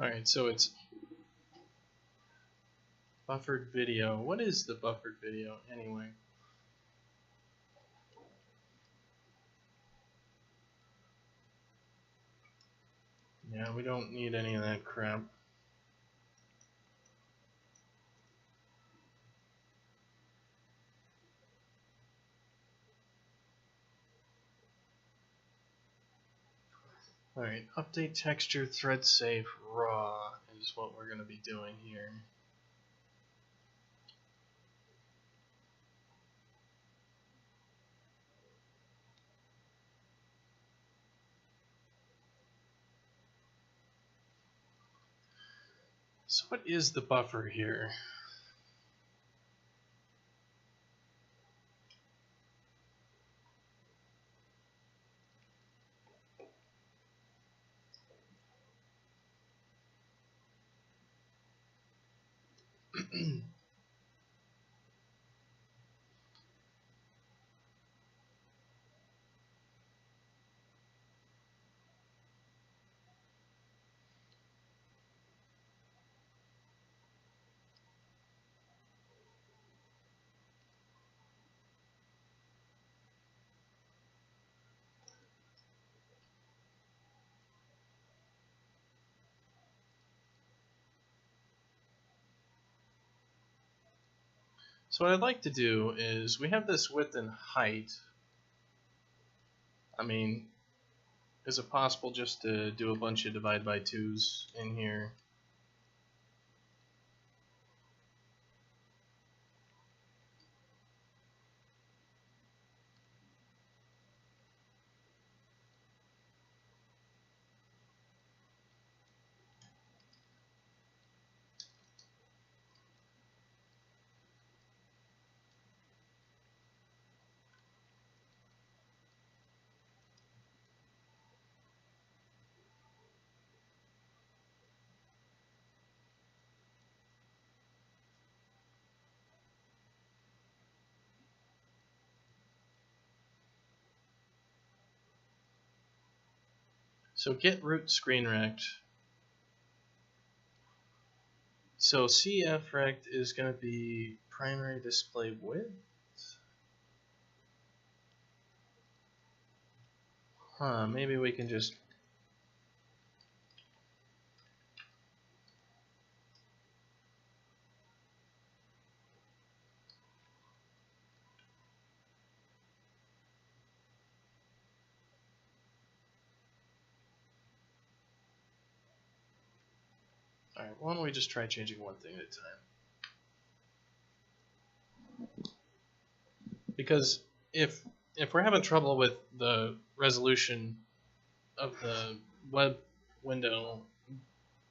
Alright, so it's buffered video. What is the buffered video anyway? Yeah, we don't need any of that crap. Alright, update texture thread safe raw is what we're going to be doing here. So what is the buffer here? So what I'd like to do is, we have this width and height. I mean, is it possible just to do a bunch of divide by 2's in here? So get root screen rect. So CF rect is going to be primary display width. Huh, maybe we can just... Alright, why don't we just try changing one thing at a time? Because if we're having trouble with the resolution of the web window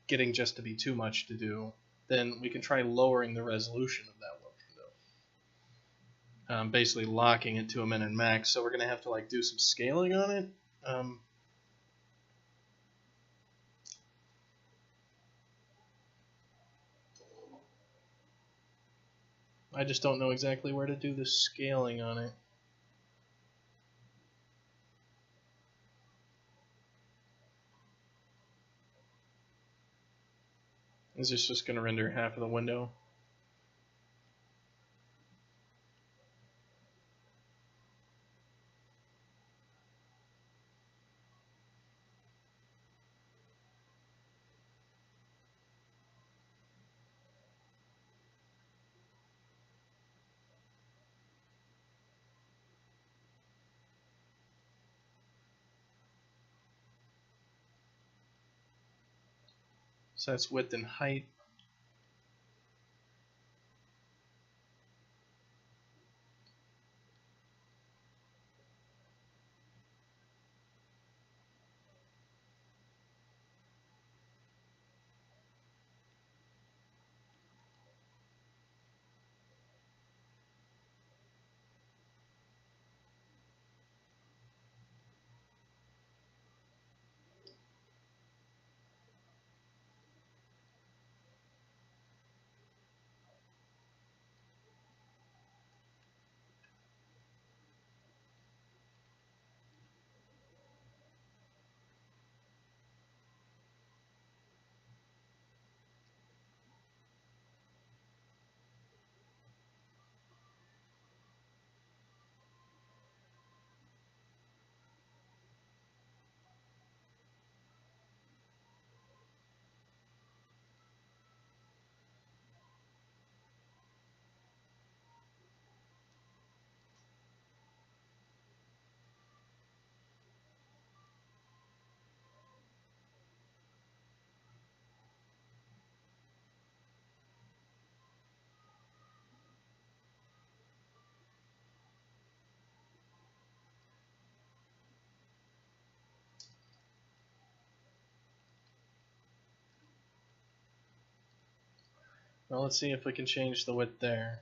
getting just to be too much to do, then we can try lowering the resolution of that web window. Basically locking it to a min and max, so we're going to have to like do some scaling on it. I just don't know exactly where to do the scaling on it. Is this just going to render half of the window? So that's width and height. Well, let's see if we can change the width there.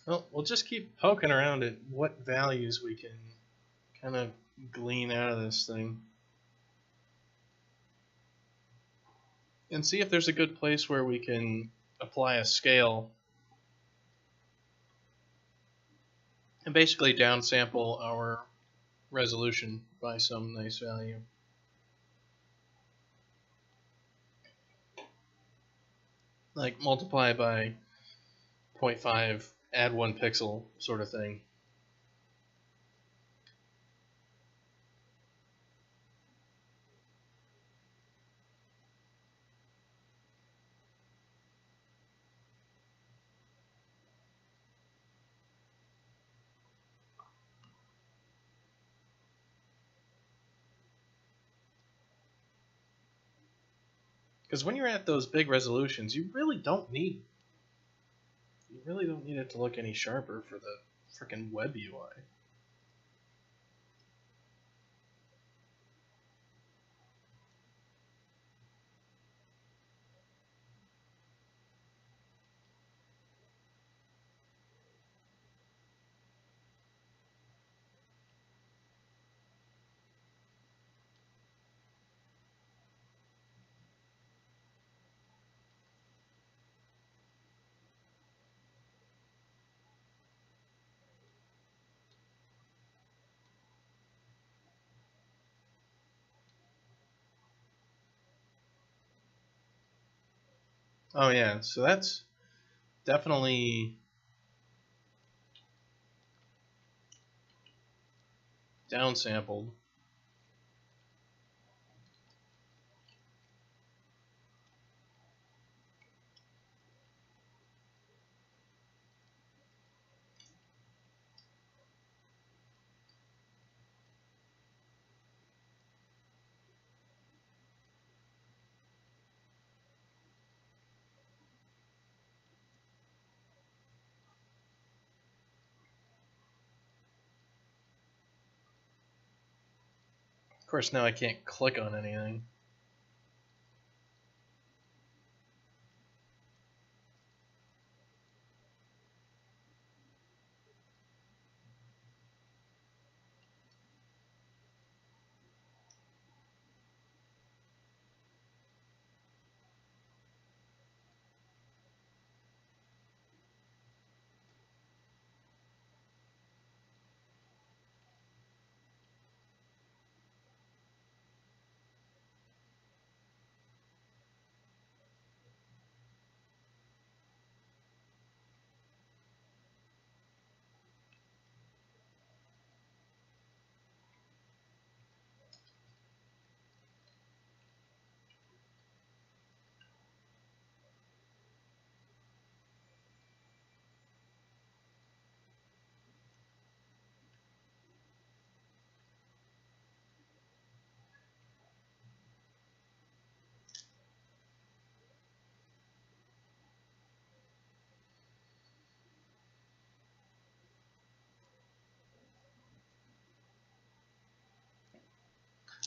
Well, we'll just keep poking around at what values we can kind of glean out of this thing. And see if there's a good place where we can apply a scale and basically downsample our resolution by some nice value. Like multiply by 0.5, add 1 pixel sort of thing. Because when you're at those big resolutions, you really don't need it to look any sharper for the frickin' web UI. Oh yeah, so that's definitely downsampled. Of course, now I can't click on anything.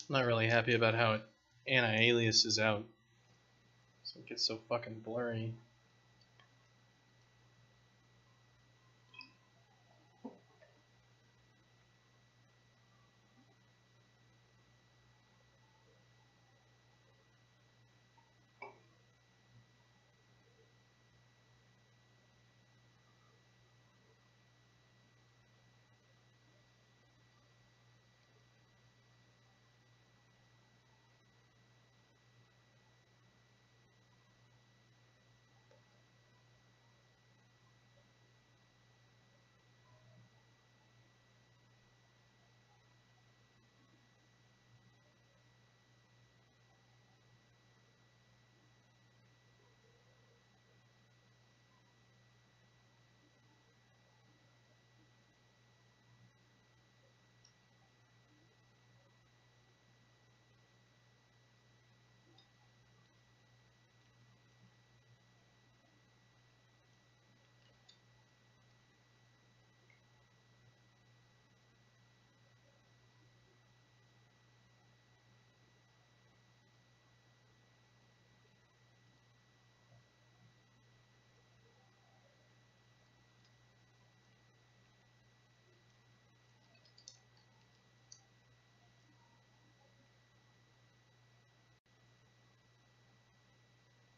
I'm not really happy about how anti-alias is out. So it gets so fucking blurry.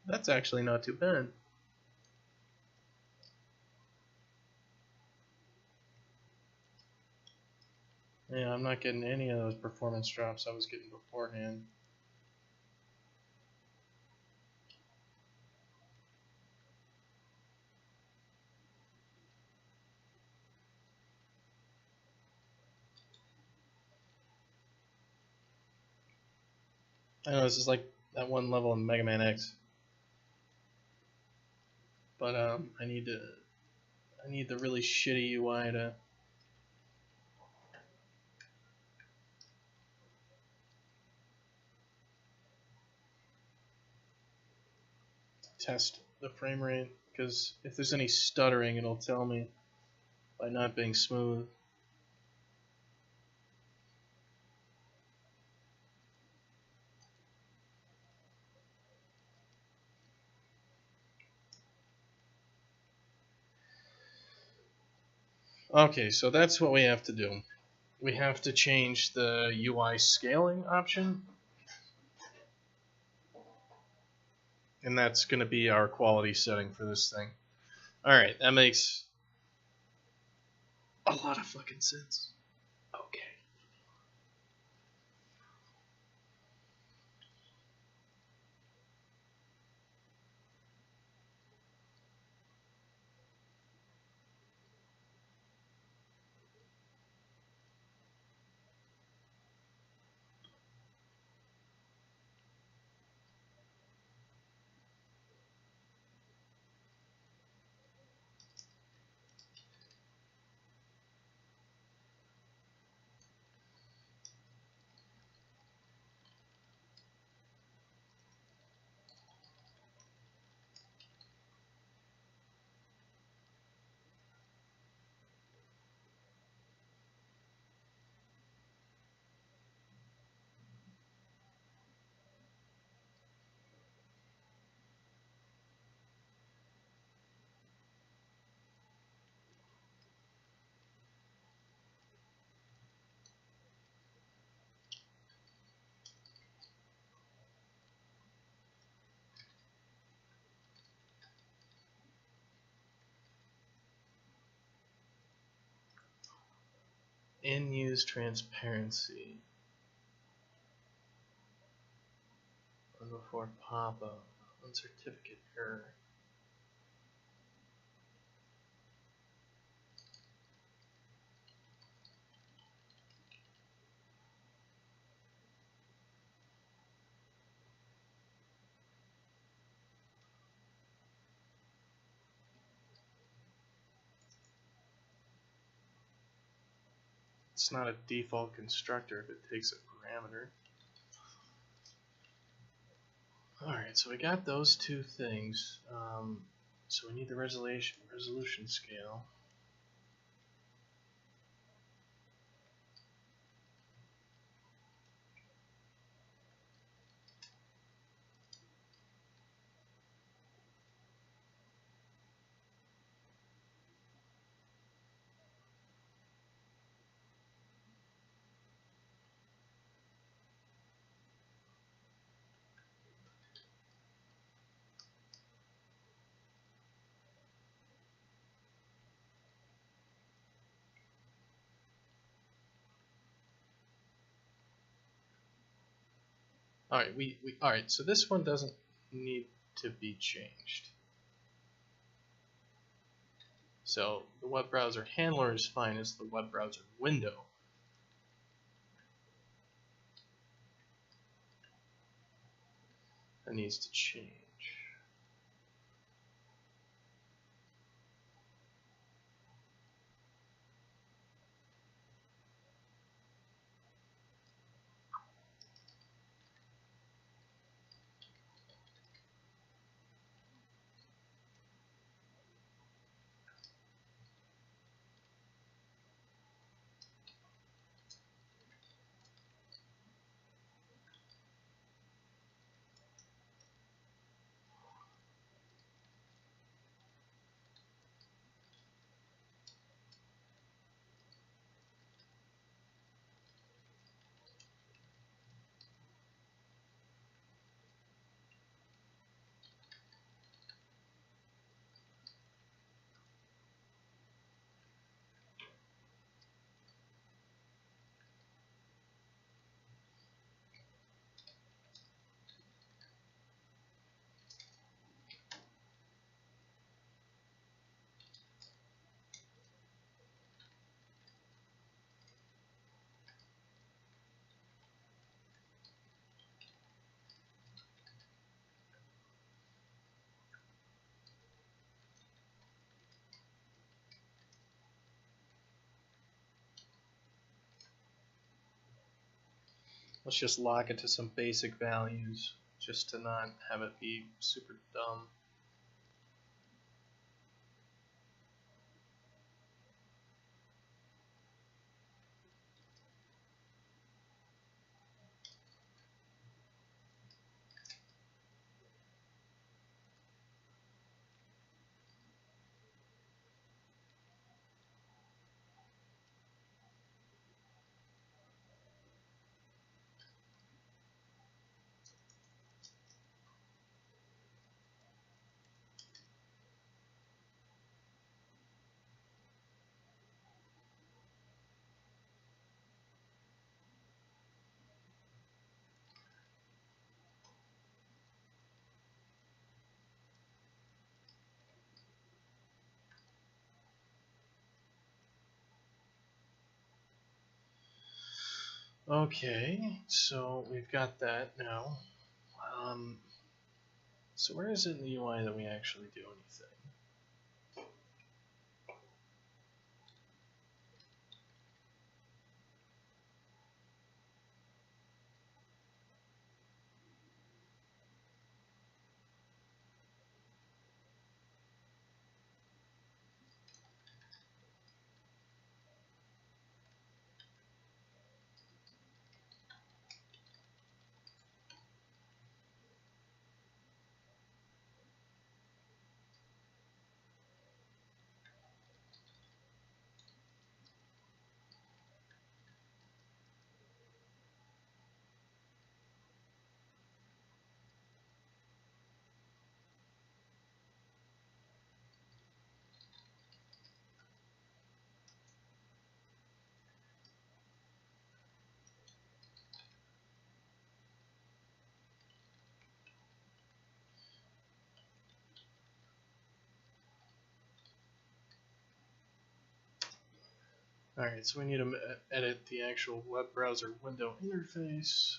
That's actually not too bad. Yeah, I'm not getting any of those performance drops I was getting beforehand. I know this is like that one level in Mega Man X, but I need the really shitty UI to test the frame rate, because if there's any stuttering, it'll tell me by not being smooth. Okay, so that's what we have to do. We have to change the UI scaling option, and that's going to be our quality setting for this thing. Alright, that makes a lot of fucking sense. Okay. in-use transparency. Before pop-up. On certificate error. It's not a default constructor if it takes a parameter. Alright, so we got those two things. So we need the resolution scale. Alright, so this one doesn't need to be changed. So the web browser handler is fine as the web browser window. That needs to change. Let's just lock it to some basic values, just to not have it be super dumb. Okay, so we've got that now. So where is it in the UI that we actually do anything? Alright, so we need to edit the actual web browser window interface.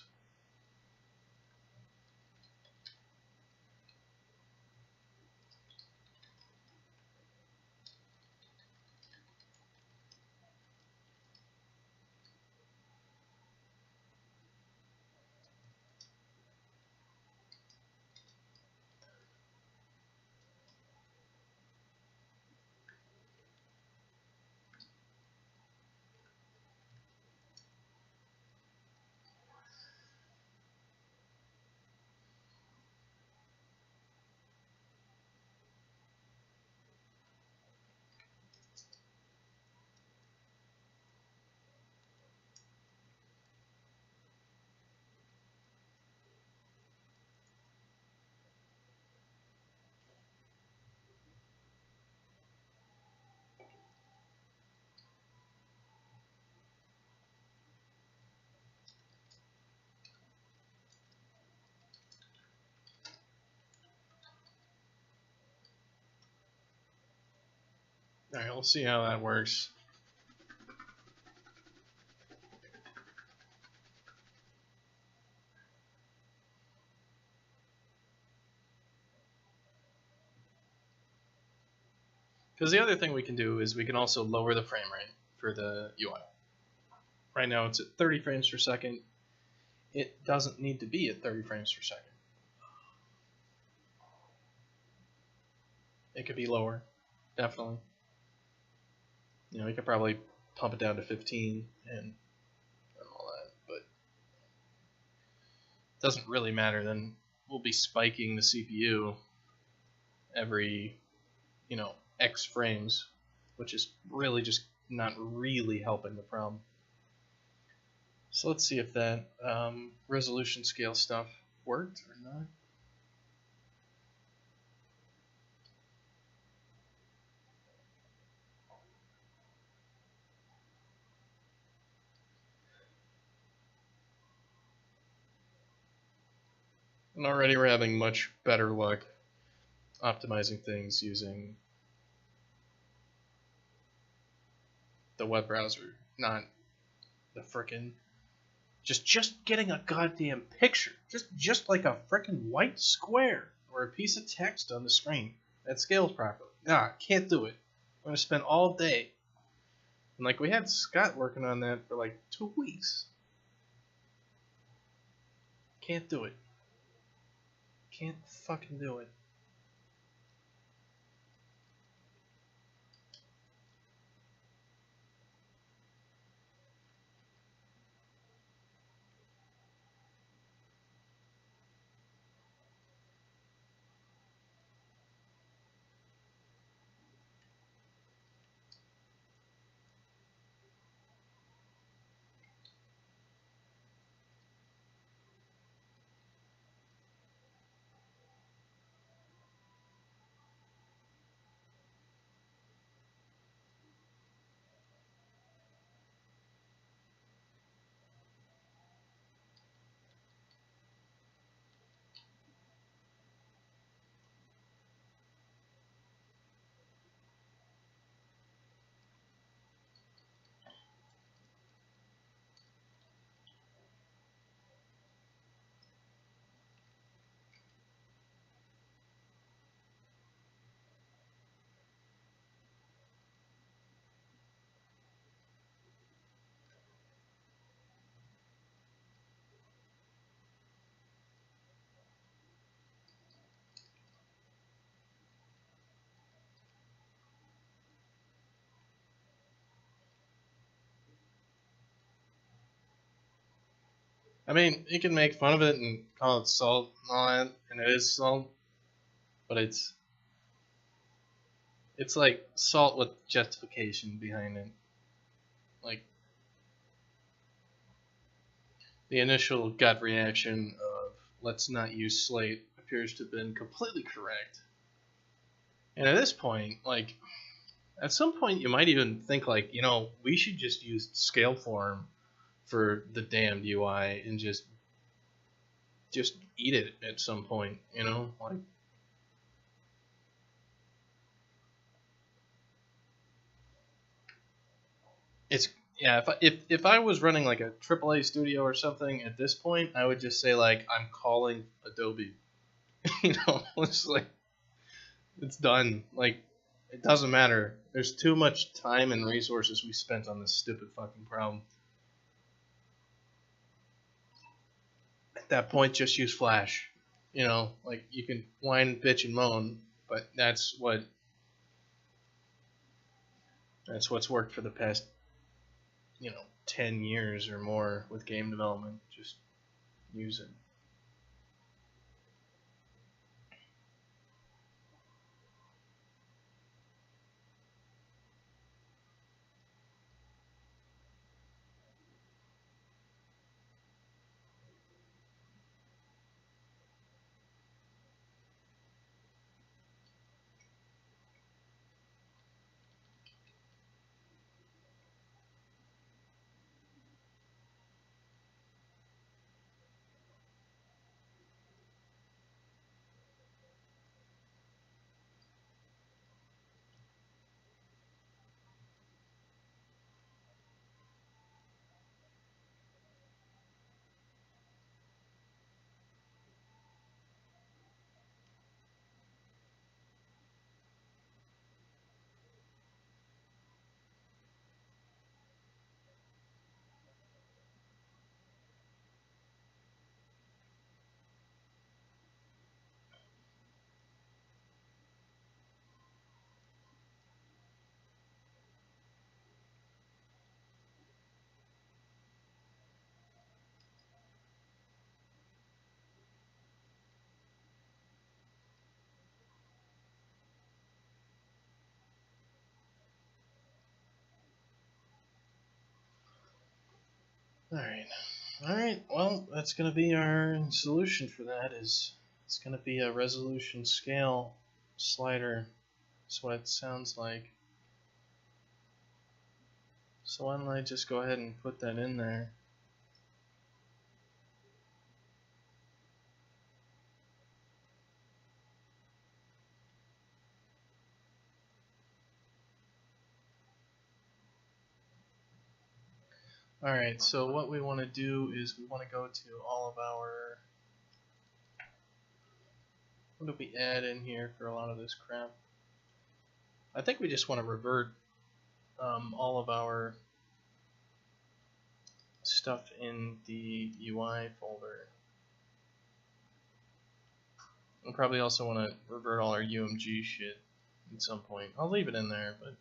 Alright, we'll see how that works. Because the other thing we can do is we can also lower the frame rate for the UI. Right now it's at 30 frames per second. It doesn't need to be at 30 frames per second. It could be lower, definitely. You know, we could probably pump it down to 15 and all that, but it doesn't really matter. Then we'll be spiking the CPU every, you know, X frames, which is really just not really helping the problem. So let's see if that resolution scale stuff worked or not. And already we're having much better luck optimizing things using the web browser, not the frickin' just getting a goddamn picture, just like a frickin' white square or a piece of text on the screen that scales properly. Nah, can't do it. I'm gonna spend all day. And like we had Scott working on that for like 2 weeks. Can't do it. Can't fucking do it. I mean, you can make fun of it and call it salt and all that, and it is salt, but it's like salt with justification behind it. Like the initial gut reaction of let's not use slate appears to have been completely correct. And at this point, like at some point you might even think like, you know, we should just use scale form for the damned UI and just eat it at some point, you know? Like it's yeah. If I was running like a AAA studio or something at this point, I would just say like I'm calling Adobe. It's like it's done. Like it doesn't matter. There's too much time and resources we spent on this stupid fucking problem. At that point, just use Flash. Like you can whine, bitch, and moan, but that's what's worked for the past 10 years or more with game development. Just use it. All right. Well, that's gonna be our solution for that. It's gonna be a resolution scale slider. That's what it sounds like. So why don't I just go ahead and put that in there? Alright, so what we want to do is we want to go to all of our... What do we add in here for a lot of this crap? I think we just want to revert all of our stuff in the UI folder. We'll probably also want to revert all our UMG shit at some point. I'll leave it in there, but...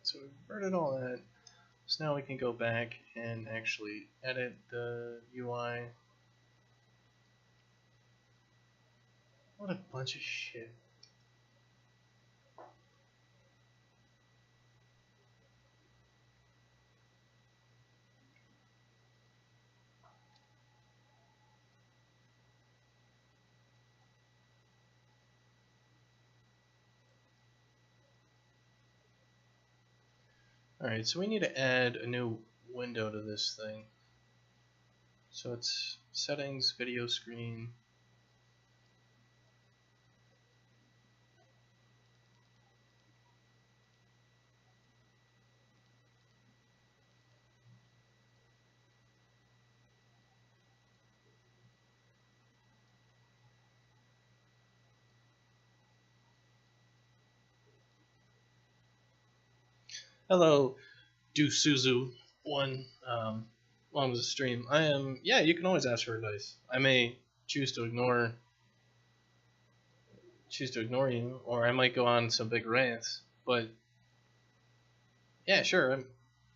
So we've reverted all that. So now we can go back and actually edit the UI. What a bunch of shit. Alright, so we need to add a new window to this thing. So it's settings, video screen. Hello, Dusuzu1. Welcome to the stream. Yeah, you can always ask for advice. I may choose to ignore you, or I might go on some big rants, but yeah, sure.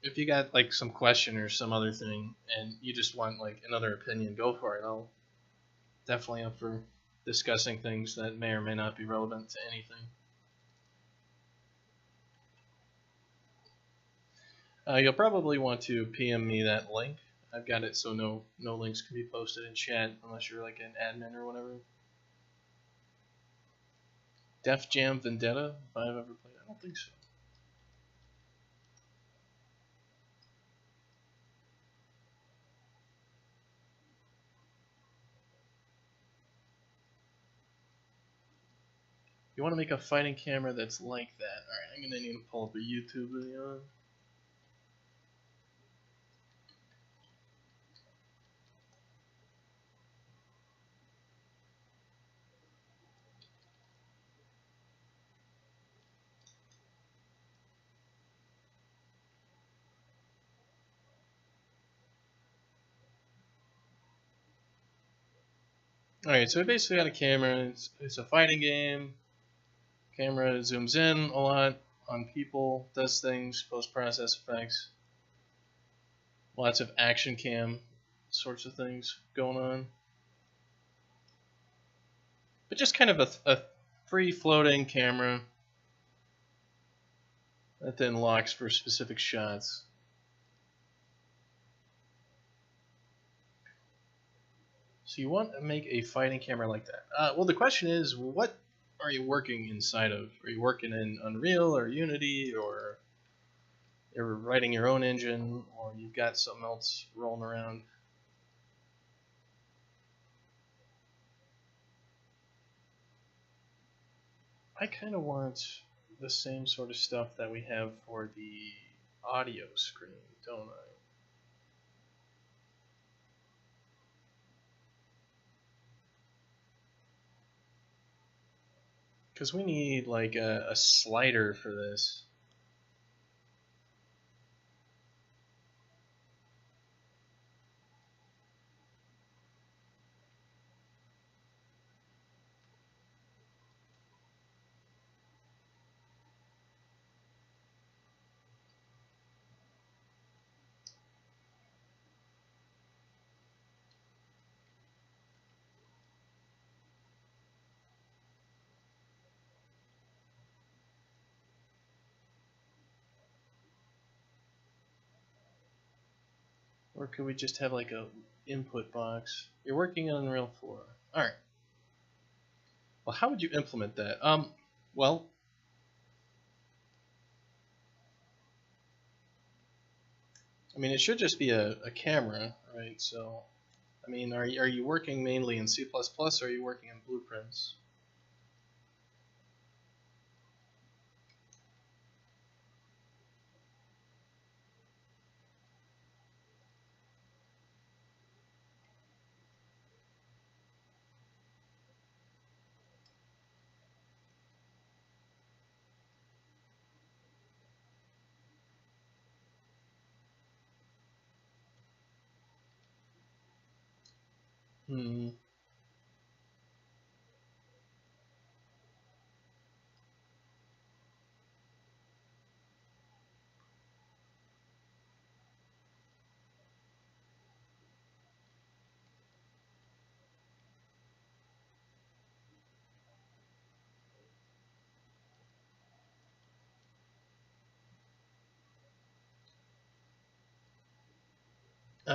If you got like some question or some other thing, and you just want like another opinion, go for it. I'll definitely up for discussing things that may or may not be relevant to anything. You'll probably want to PM me that link. I've got it so no links can be posted in chat unless you're like an admin or whatever. Def Jam Vendetta, if I've ever played, I don't think so. You want to make a fighting camera that's like that. Alright, I'm going to need to pull up a YouTube video. Alright, so we basically got a camera. It's a fighting game. Camera zooms in a lot on people, does things, post-process effects. Lots of action cam sorts of things going on. But just kind of a free-floating camera that then locks for specific shots. So you want to make a fighting camera like that. Well, the question is, what are you working inside of? Are you working in Unreal or Unity, or you're writing your own engine, or you've got something else rolling around? I kind of want the same sort of stuff that we have for the audio screen, don't I? Because we need like a slider for this. Or could we just have like a input box? You're working on Unreal 4. Alright. Well, how would you implement that? Well, I mean, it should just be a camera, right? So, I mean, are you working mainly in C++, or are you working in blueprints? Hmm.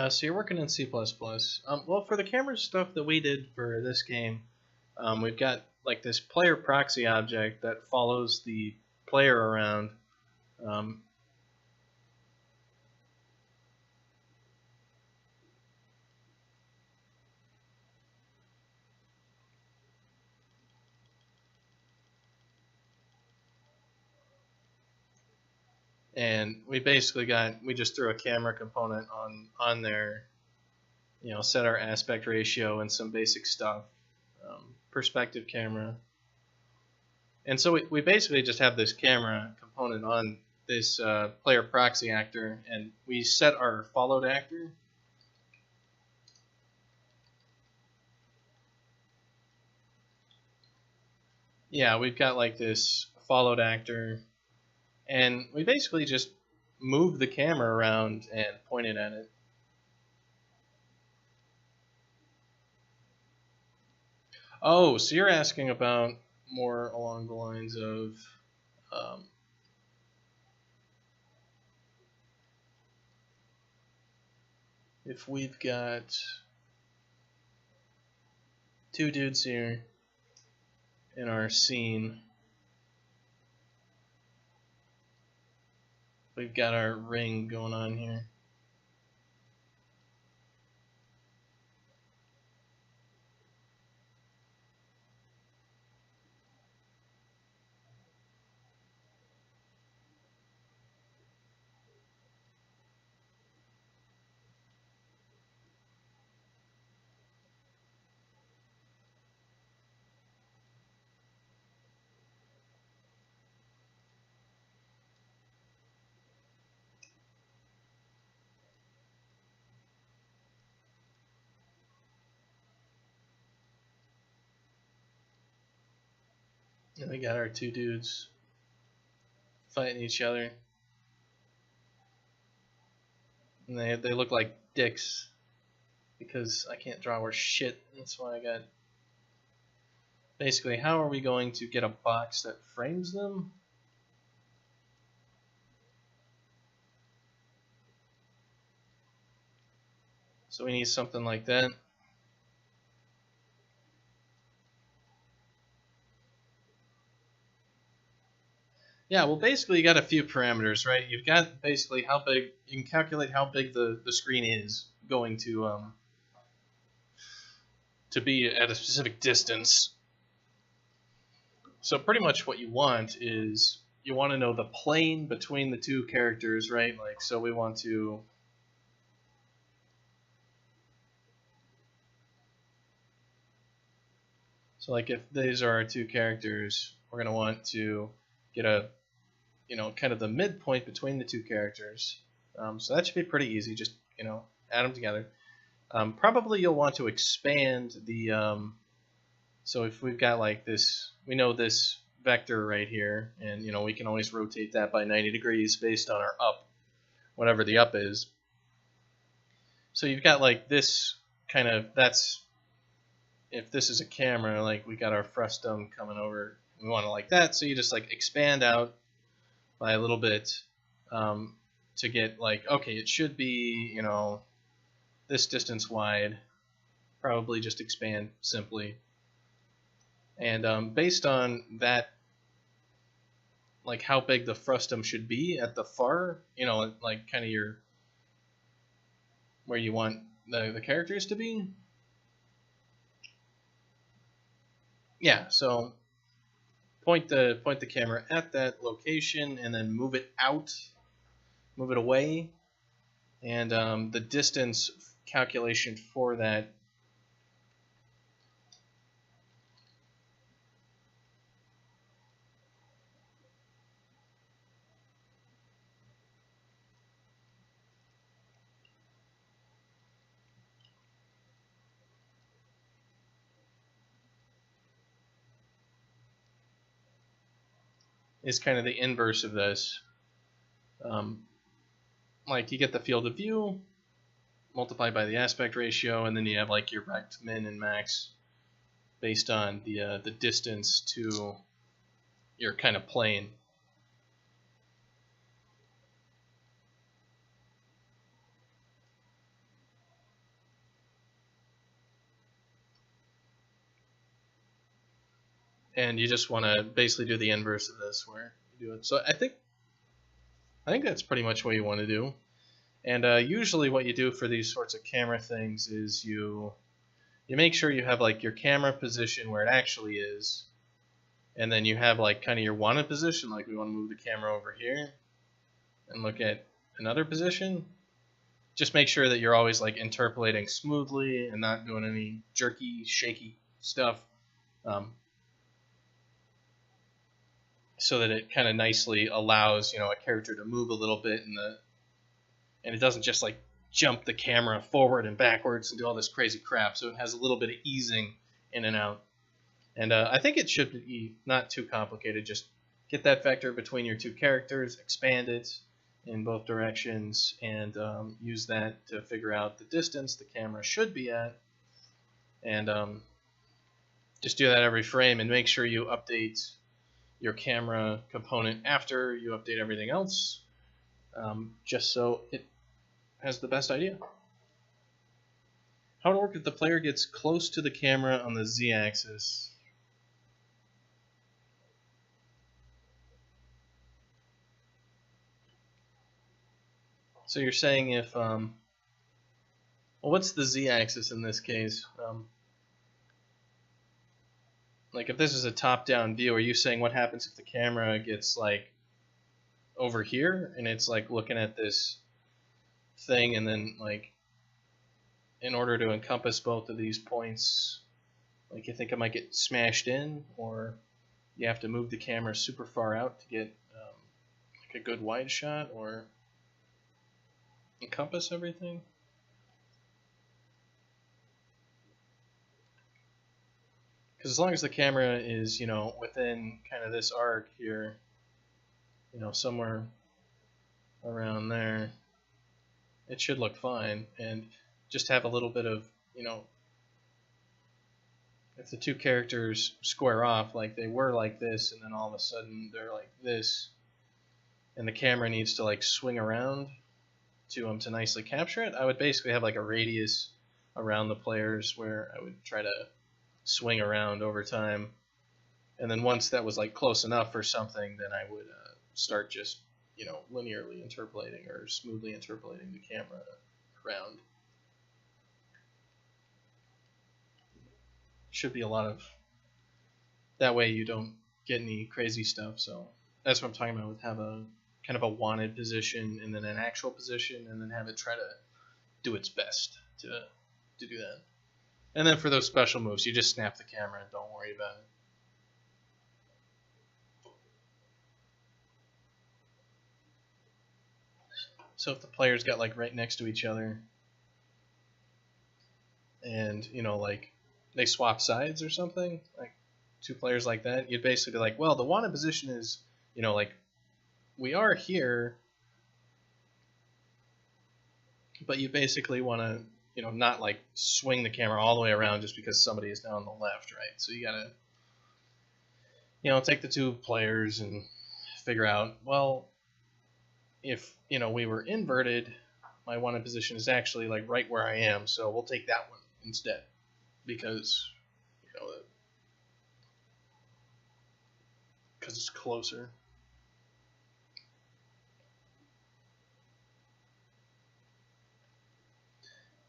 So you're working in C++. Well, for the camera stuff that we did for this game, we've got like this player proxy object that follows the player around. Um, and we just threw a camera component on there, you know, set our aspect ratio and some basic stuff, perspective camera. And so we basically just have this camera component on this player proxy actor, and we set our followed actor. Yeah, we've got like this followed actor, and we basically just move the camera around and point it at it. Oh, so you're asking about more along the lines of if we've got two dudes here in our scene, we've got our ring going on here. And we got our two dudes fighting each other. And they look like dicks because I can't draw worth shit. That's why I got... Basically, how are we going to get a box that frames them? So we need something like that. Yeah, well, basically you got a few parameters, right? You've got basically how big, you can calculate how big the screen is going to be at a specific distance. So pretty much what you want is, you want to know the plane between the two characters, right? Like, so we want to... So like if these are our two characters, we're going to want to get a, you know, kind of the midpoint between the two characters. So that should be pretty easy, just, you know, add them together. Probably you'll want to expand the, so if we've got like this, we know this vector right here, and, you know, we can always rotate that by 90 degrees based on our up, whatever the up is. So you've got like this kind of, that's, if this is a camera, like we got our frustum coming over, we want to like that, so you just like expand out by a little bit to get like, okay, it should be, you know, this distance wide. Probably just expand simply. And based on that, like how big the frustum should be at the far, you know, like kind of your, where you want the characters to be. Yeah, so point the camera at that location and then move it out, move it away, and the distance calculation for that is kind of the inverse of this. Like you get the field of view multiplied by the aspect ratio, and then you have like your rect, min, and max based on the distance to your kind of plane. And you just want to basically do the inverse of this, where you do it. So I think that's pretty much what you want to do. And usually what you do for these sorts of camera things is you make sure you have like your camera position where it actually is, and then you have like kind of your wanted position, like we want to move the camera over here and look at another position. Just make sure that you're always like interpolating smoothly and not doing any jerky, shaky stuff, so that it kind of nicely allows, you know, a character to move a little bit and it doesn't just like jump the camera forward and backwards and do all this crazy crap. So it has a little bit of easing in and out. And I think it should be not too complicated. Just get that vector between your two characters, expand it in both directions, and use that to figure out the distance the camera should be at. And just do that every frame, and make sure you update your camera component after you update everything else, just so it has the best idea. How to work if the player gets close to the camera on the z-axis. So you're saying if, well, what's the z-axis in this case? Like if this is a top-down view, are you saying what happens if the camera gets like over here and it's like looking at this thing, and then like in order to encompass both of these points, like you think it might get smashed in, or you have to move the camera super far out to get like a good wide shot or encompass everything? Because as long as the camera is, within kind of this arc here, somewhere around there, it should look fine. And just have a little bit of, if the two characters square off, like they were like this, and then all of a sudden they're like this, and the camera needs to like swing around to nicely capture it, I would basically have like a radius around the players where I would try to swing around over time, and then once that was like close enough for something, then I would start just linearly interpolating or smoothly interpolating the camera around. Should be a lot of that way you don't get any crazy stuff. So that's what I'm talking about with have a kind of a wanted position and then an actual position, and then have it try to do its best to do that. And then for those special moves, you just snap the camera and don't worry about it. So if the players got like right next to each other and, like they swap sides or something, like two players like that, you'd basically be like, well, the wanted position is, like we are here, but you basically want to, not like swing the camera all the way around just because somebody is down on the left, right? So you gotta, take the two players and figure out, well, if, we were inverted, my wanted position is actually like right where I am, so we'll take that one instead because, because it's closer.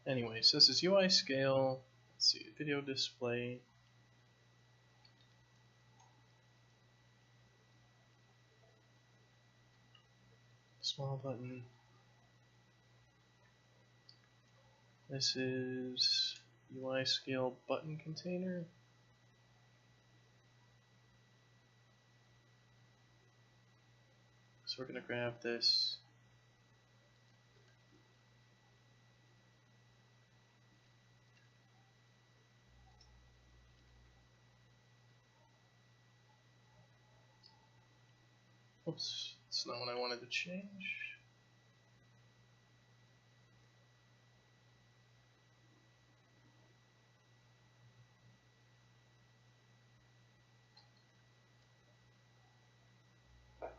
Anyway, so this is UI scale. Let's see, video display. Small button. This is UI scale button container. So we're going to grab this. Oops, that's not what I wanted to change. All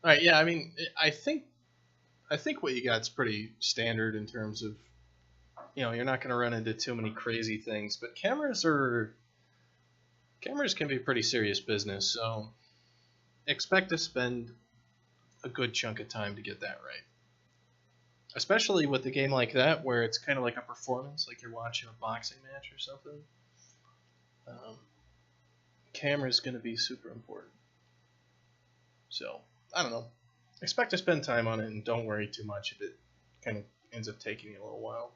right, yeah, I mean, I think what you got is pretty standard in terms of, you're not going to run into too many crazy things, but cameras can be pretty serious business, so expect to spend a good chunk of time to get that right. Especially with a game like that, where it's kind of like a performance, like you're watching a boxing match or something. Camera's going to be super important. So, I don't know. Expect to spend time on it, and don't worry too much if it kind of ends up taking you a little while.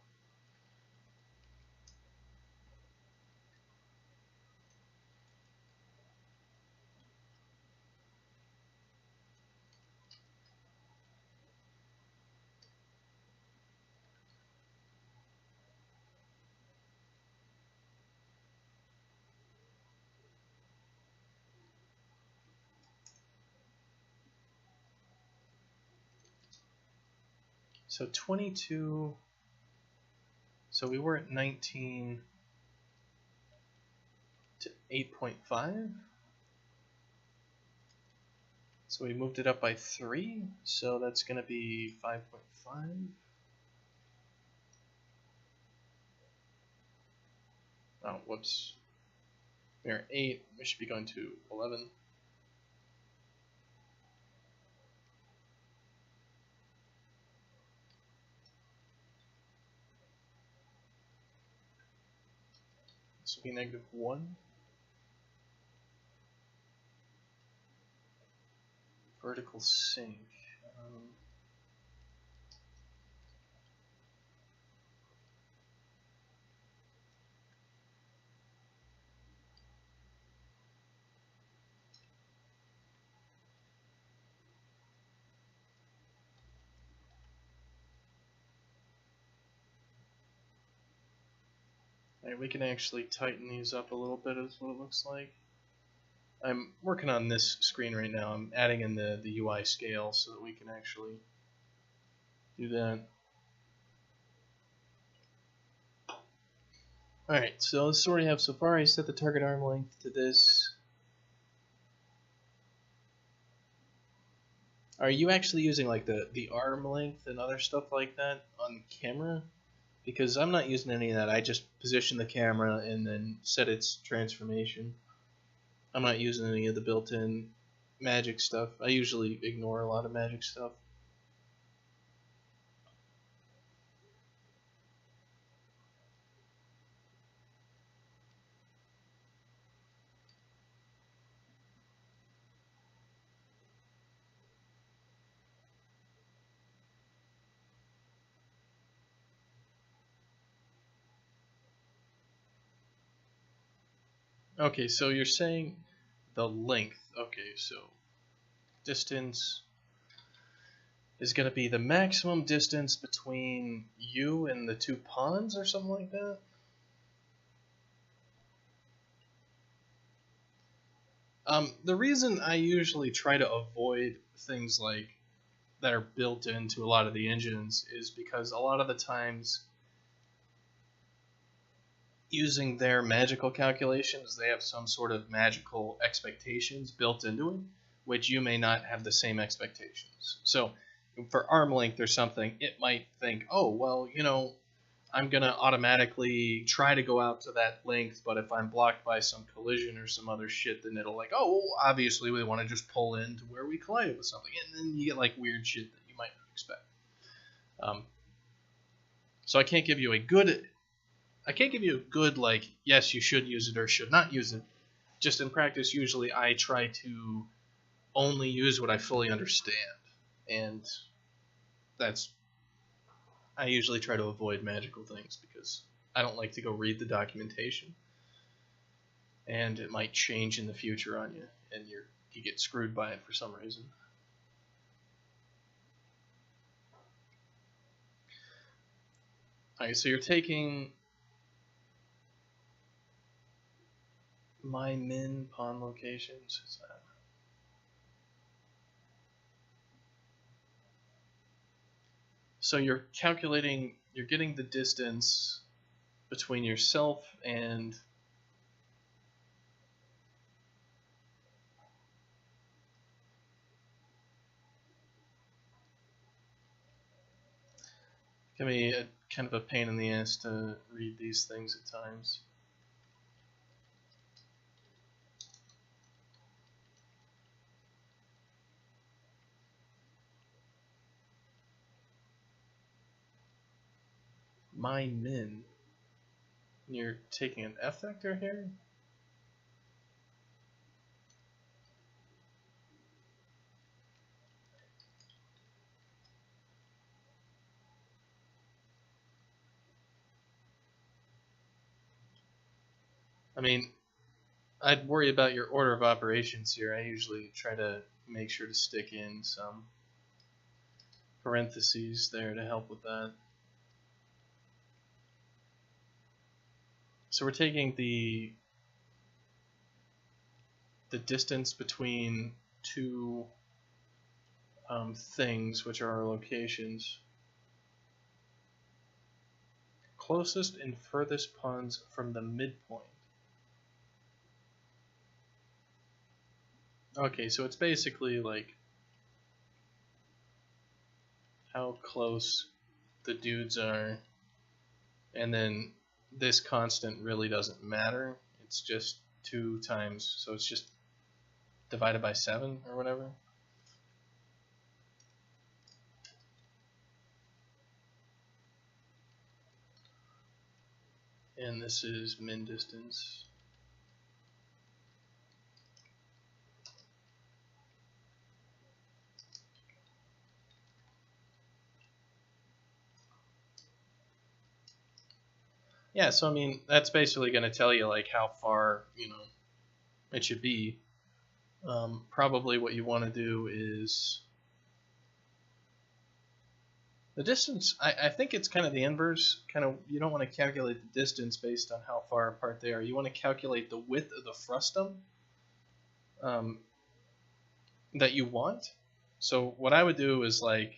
So 22, so we were at 19 to 8.5. So we moved it up by 3, so that's going to be 5.5. Oh, whoops. We are 8, we should be going to 11. This will be -1. Vertical sync. Alright, we can actually tighten these up a little bit, is what it looks like. I'm working on this screen right now. I'm adding in the UI scale so that we can actually do that. Alright, so this is what we have so far. I set the target arm length to this. Are you actually using like the arm length and other stuff like that on camera? Because I'm not using any of that. I just position the camera and then set its transformation. I'm not using any of the built-in magic stuff. I usually ignore a lot of magic stuff. Okay, so you're saying the length. Okay, so distance is going to be the maximum distance between you and the two pawns or something like that? The reason I usually try to avoid things like that are built into a lot of the engines is because a lot of the times using their magical calculations, they have some sort of magical expectations built into it, which you may not have the same expectations. So for arm length or something, it might think, oh, well, you know, I'm going to automatically try to go out to that length, but if I'm blocked by some collision or some other shit, then it'll like, oh, well, obviously we want to just pull in to where we collide with something. And then you get like weird shit that you might not expect. So I can't give you a good, like, yes, you should use it or should not use it. Just in practice, usually I try to only use what I fully understand. And I usually try to avoid magical things because I don't like to go read the documentation. And it might change in the future on you, and you get screwed by it for some reason. Alright, so you're taking my min pawn locations. Is that? So you're calculating, you're getting the distance between yourself and can be kind of a pain in the ass to read these things at times. My min. You're taking an F vector here? I mean, I'd worry about your order of operations here. I usually try to make sure to stick in some parentheses there to help with that. So we're taking the distance between two things, which are our locations. Closest and furthest pawns from the midpoint. Okay, so it's basically like how close the dudes are, and then this constant really doesn't matter. It's just 2 times, so it's just divided by 7 or whatever. And this is min distance. Yeah, so I mean, that's basically going to tell you like how far, you know, it should be. Probably what you want to do is The distance, I think it's kind of the inverse. Kind of, you don't want to calculate the distance based on how far apart they are. You want to calculate the width of the frustum that you want. So what I would do is like,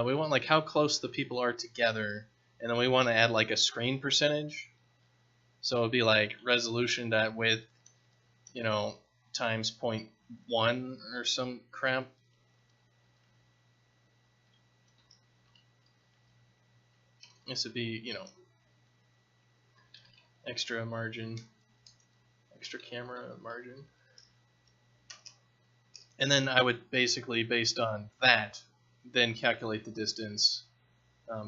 we want like how close the people are together, and then we want to add like a screen percentage. So it'd be like resolution.width, you know, times 0.1 or some crap. This would be, you know, extra margin, extra camera margin. And then I would basically, based on that, then calculate the distance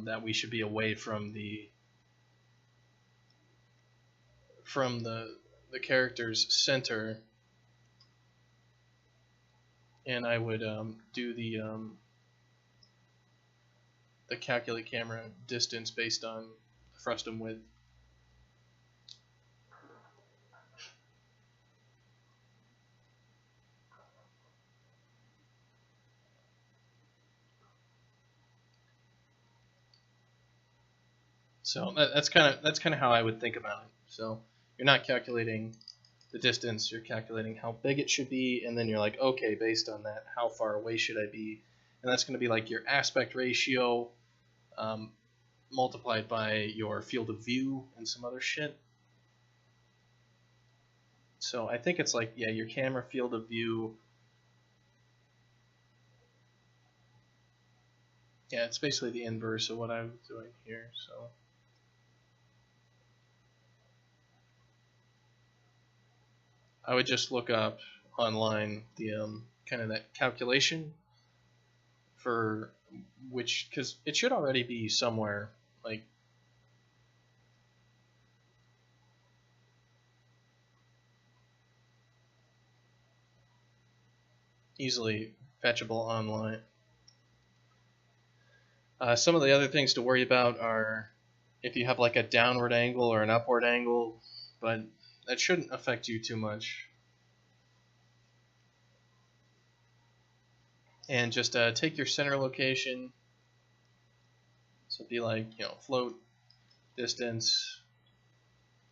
that we should be away from the character's center, and I would do the calculate camera distance based on frustum width. So that's kind of how I would think about it. So you're not calculating the distance, you're calculating how big it should be, and then you're like, okay, based on that, how far away should I be? And that's going to be like your aspect ratio multiplied by your field of view and some other shit. So I think it's like, yeah, your camera field of view. Yeah, it's basically the inverse of what I'm doing here. So I would just look up online the kind of that calculation for which, because it should already be somewhere like easily fetchable online. Some of the other things to worry about are if you have like a downward angle or an upward angle, but that shouldn't affect you too much. And just take your center location. So it'd be like, you know, float distance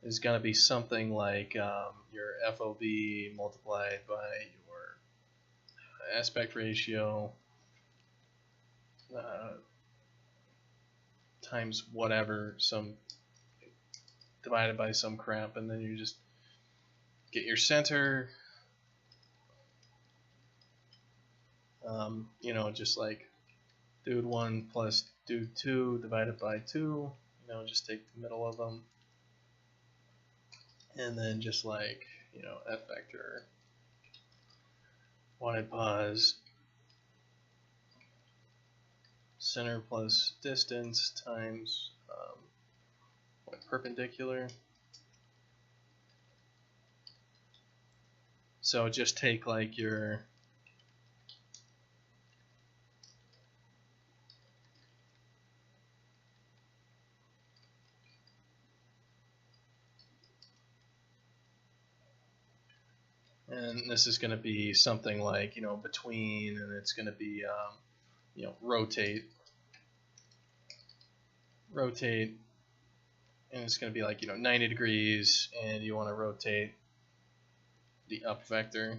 is going to be something like your FOV multiplied by your aspect ratio times whatever, some divided by some crap, and then you just get your center. You know, just like dude 1 plus dude 2 divided by 2, you know, just take the middle of them, and then just like, you know, F vector wanted pause center plus distance times perpendicular. So just take like your and this is going to be something like, you know, between, and it's going to be you know, rotate, and it's going to be like, you know, 90 degrees, and you want to rotate the up vector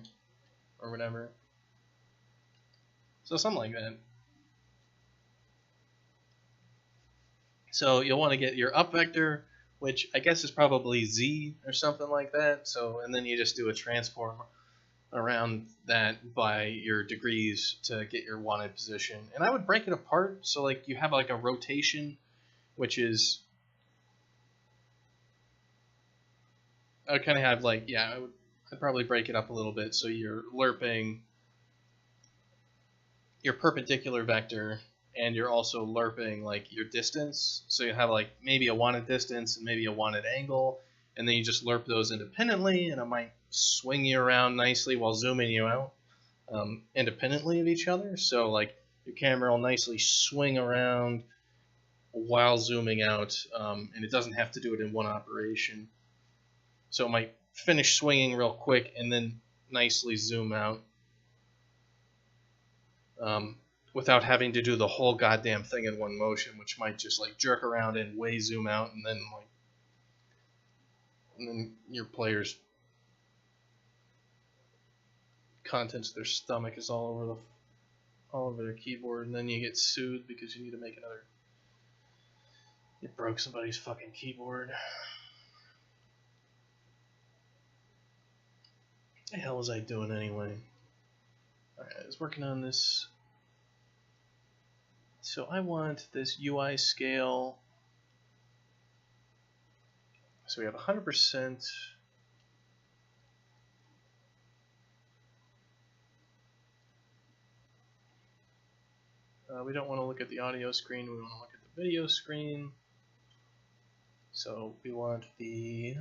or whatever. So something like that. So you'll want to get your up vector, which I guess is probably z or something like that. So, and then you just do a transform around that by your degrees to get your wanted position. And I would break it apart, so like you have like a rotation, which is, I would kind of have like, yeah, I'd probably break it up a little bit. So you're lerping your perpendicular vector, and you're also lerping like your distance. So you have like maybe a wanted distance and maybe a wanted angle, and then you just lerp those independently, and it might swing you around nicely while zooming you out independently of each other. So like your camera will nicely swing around while zooming out, and it doesn't have to do it in one operation. So it might finish swinging real quick and then nicely zoom out, without having to do the whole goddamn thing in one motion, which might just like jerk around and way zoom out, and then your player's contents of their stomach is all over their keyboard, and then you get sued because you need to make another. You broke somebody's fucking keyboard. What the hell was I doing anyway? Alright, I was working on this. So I want this UI scale. So we have 100%. We don't want to look at the audio screen, we want to look at the video screen. So we want the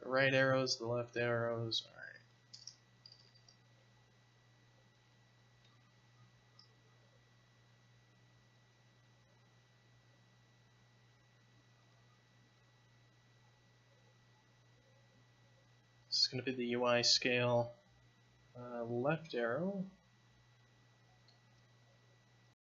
right arrows, the left arrows. All right. This is going to be the UI scale. Left arrow.